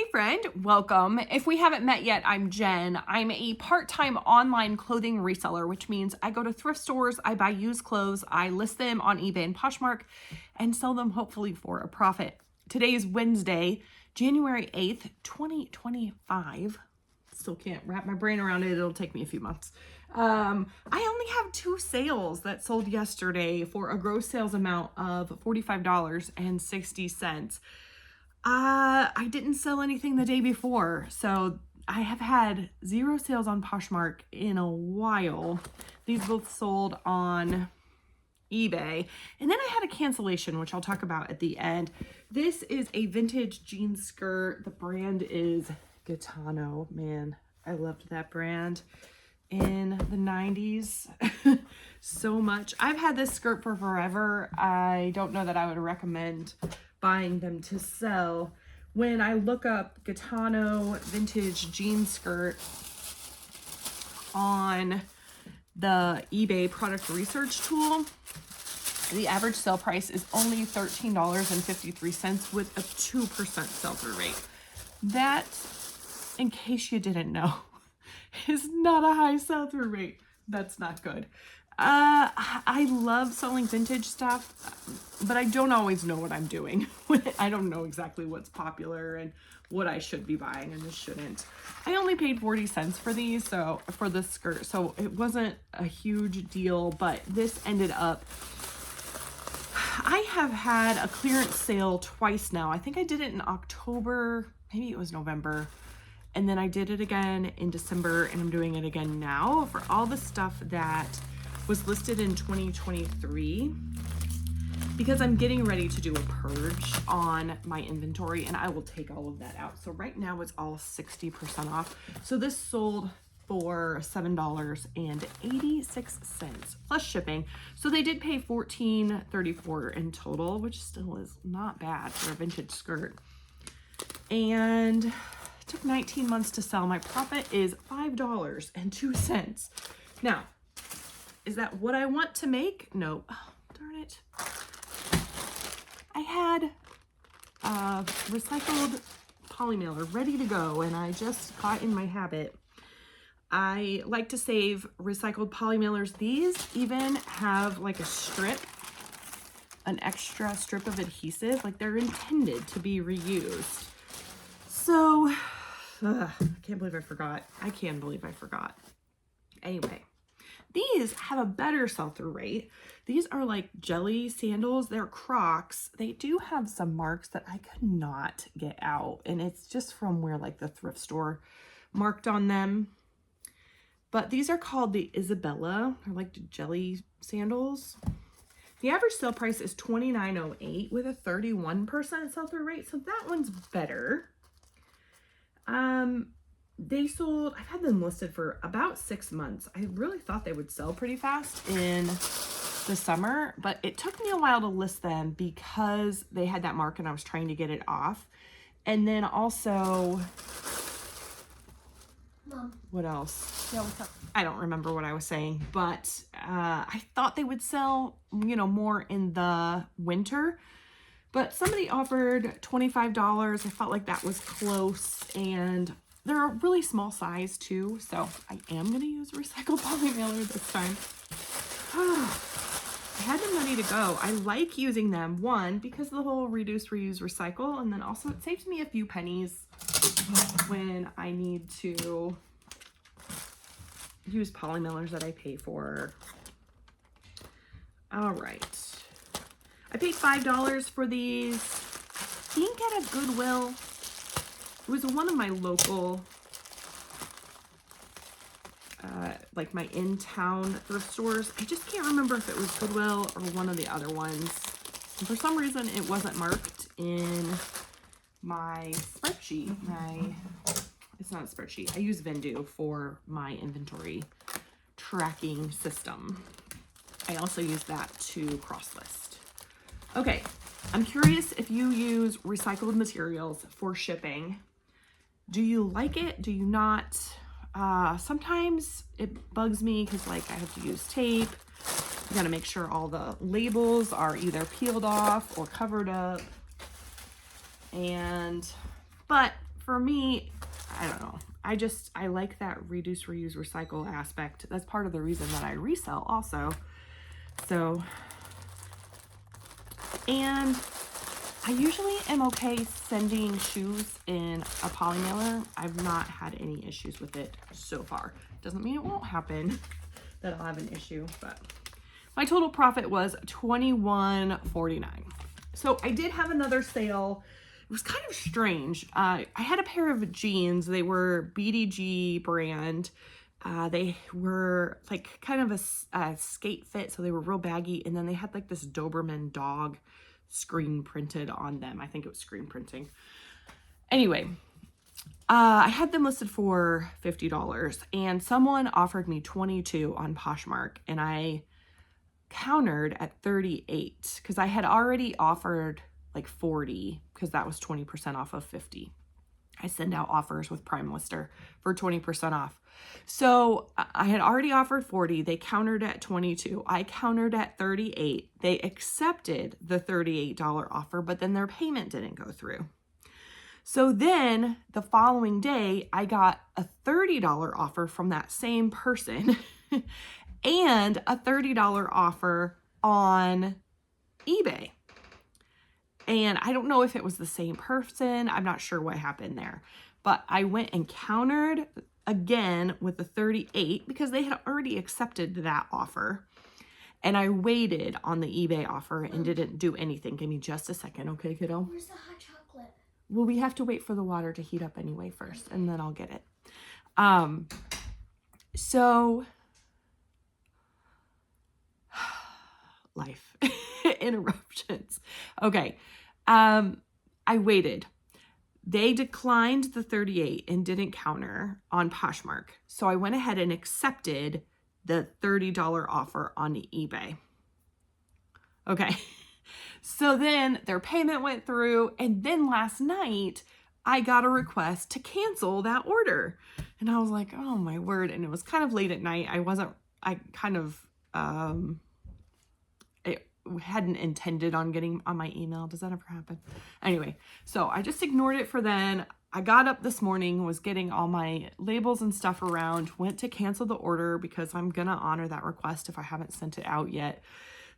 Hey friend, welcome. If we haven't met yet, I'm Jen. I'm a part-time online clothing reseller, which means I go to thrift stores, I buy used clothes, I list them on eBay and Poshmark, and sell them hopefully for a profit. Today is Wednesday, January 8th, 2025. Still can't wrap my brain around it. It'll take me a few months. I only have 2 sales that sold yesterday for a gross sales amount of $45.60. I didn't sell anything the day before, so I have had 0 sales on Poshmark in a while. These both sold on eBay. And then I had a cancellation, which I'll talk about at the end. This is a vintage jean skirt. The brand is Gitano. Man, I loved that brand in the 90s so much. I've had this skirt for forever. I don't know that I would recommend buying them to sell. When I look up Gitano vintage jean skirt on the eBay product research tool, the average sale price is only $13.53 with a 2% sell-through rate. That, in case you didn't know, is not a high sell-through rate. That's not good. I love selling vintage stuff, but I don't always know what I'm doing. I don't know exactly what's popular and what I should be buying and shouldn't. I only paid 40 cents for these, so for this skirt, so it wasn't a huge deal, but this ended up, I have had a clearance sale twice now. I think I did it in October, maybe it was November. And then I did it again in December, and I'm doing it again now for all the stuff that was listed in 2023, because I'm getting ready to do a purge on my inventory and I will take all of that out. So right now it's all 60% off. So this sold for $7.86 plus shipping. So they did pay $14.34 in total, which still is not bad for a vintage skirt. And it took 19 months to sell. My profit is $5.02. Now, is that what I want to make? No. Oh, darn it. I had a recycled poly mailer ready to go, and I just got in my habit. I like to save recycled poly mailers. These even have like a strip, an extra strip of adhesive. Like they're intended to be reused. So, I can't believe I forgot. I can believe I forgot. Anyway. These have a better sell-through rate. These are like jelly sandals. They're Crocs. They do have some marks that I could not get out. And it's just from where like the thrift store marked on them. But these are called the Isabella. They're like the jelly sandals. The average sale price is $29.08 with a 31% sell-through rate. So that one's better. They sold, I've had them listed for about 6 months. I really thought they would sell pretty fast in the summer, but it took me a while to list them because they had that mark and I was trying to get it off. And then also, Mom. What else? Yeah, what's up? I don't remember what I was saying, but I thought they would sell, you know, more in the winter. But somebody offered $25. I felt like that was close, and they're a really small size too, so I am going to use a recycled poly mailer this time. I had them ready to go. I like using them, one, because of the whole reduce, reuse, recycle, and then also it saves me a few pennies when I need to use poly mailers that I pay for. All right. I paid $5 for these. I think at a Goodwill. It was one of my local, like my in-town thrift stores. I just can't remember if it was Goodwill or one of the other ones. And for some reason, it wasn't marked in my spreadsheet. It's not a spreadsheet. I use Vendu for my inventory tracking system. I also use that to cross-list. Okay, I'm curious if you use recycled materials for shipping. Do you like it? Do you not? Sometimes it bugs me because like I have to use tape. You gotta make sure all the labels are either peeled off or covered up. But for me, I don't know. I like that reduce, reuse, recycle aspect. That's part of the reason that I resell also. So, and I usually am okay sending shoes in a poly mailer. I've not had any issues with it so far. Doesn't mean it won't happen that I'll have an issue, but my total profit was $21.49. So I did have another sale. It was kind of strange. I had a pair of jeans. They were BDG brand. They were like kind of a skate fit, so they were real baggy. And then they had like this Doberman dog screen printed on them. I think it was screen printing. Anyway, I had them listed for $50 and someone offered me $22 on Poshmark, and I countered at $38 because I had already offered like $40 because that was 20% off of $50. I send out offers with Prime Lister for 20% off. So I had already offered $40. They countered at $22. I countered at $38. They accepted the $38 offer, but then their payment didn't go through. So then the following day, I got a $30 offer from that same person and a $30 offer on eBay. And I don't know if it was the same person. I'm not sure what happened there. But I went and countered again with the 38 because they had already accepted that offer. And I waited on the eBay offer and didn't do anything. Give me just a second, okay, kiddo? Where's the hot chocolate? Well, we have to wait for the water to heat up anyway first, and then I'll get it. So life interruptions. Okay. I waited. They declined the 38 and didn't counter on Poshmark. So I went ahead and accepted the $30 offer on eBay. Okay. So then their payment went through, and then last night I got a request to cancel that order. And I was like, oh my word. And it was kind of late at night. I hadn't intended on getting on my email. Does that ever happen? Anyway, so I just ignored it for then. I got up this morning, was getting all my labels and stuff around, went to cancel the order because I'm going to honor that request if I haven't sent it out yet.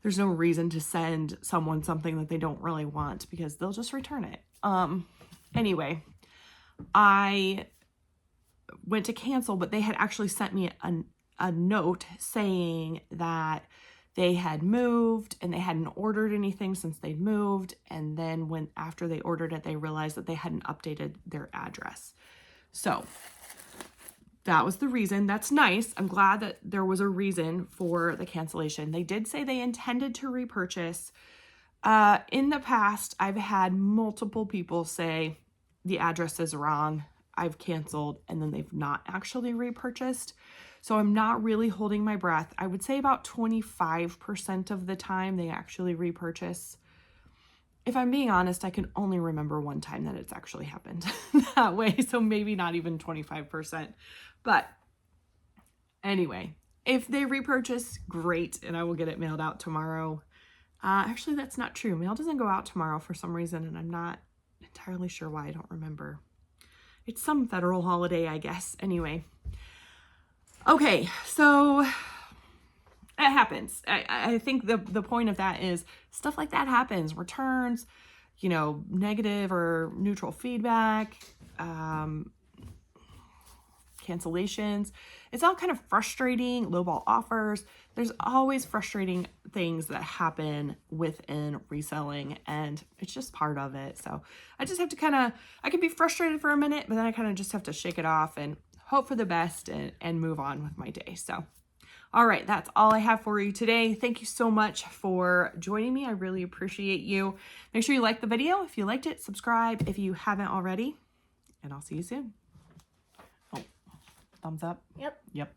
There's no reason to send someone something that they don't really want because they'll just return it. Anyway, I went to cancel, but they had actually sent me a note saying that they had moved and they hadn't ordered anything since they'd moved. And then after they ordered it, they realized that they hadn't updated their address. So that was the reason. That's nice. I'm glad that there was a reason for the cancellation. They did say they intended to repurchase. In the past, I've had multiple people say the address is wrong, I've canceled, and then they've not actually repurchased. So I'm not really holding my breath. I would say about 25% of the time they actually repurchase. If I'm being honest, I can only remember one time that it's actually happened that way. So maybe not even 25%. But anyway, if they repurchase, great. And I will get it mailed out tomorrow. Actually, that's not true. Mail doesn't go out tomorrow for some reason. And I'm not entirely sure why. I don't remember. It's some federal holiday, I guess. Anyway. Okay, so it happens. I think the point of that is stuff like that happens. Returns, negative or neutral feedback, cancellations. It's all kind of frustrating, lowball offers. There's always frustrating things that happen within reselling, and it's just part of it. So I just have to I can be frustrated for a minute, but then I kind of just have to shake it off and hope for the best and move on with my day. So, all right, that's all I have for you today. Thank you so much for joining me. I really appreciate you. Make sure you like the video. If you liked it, subscribe if you haven't already, and I'll see you soon. Oh, thumbs up. Yep. Yep.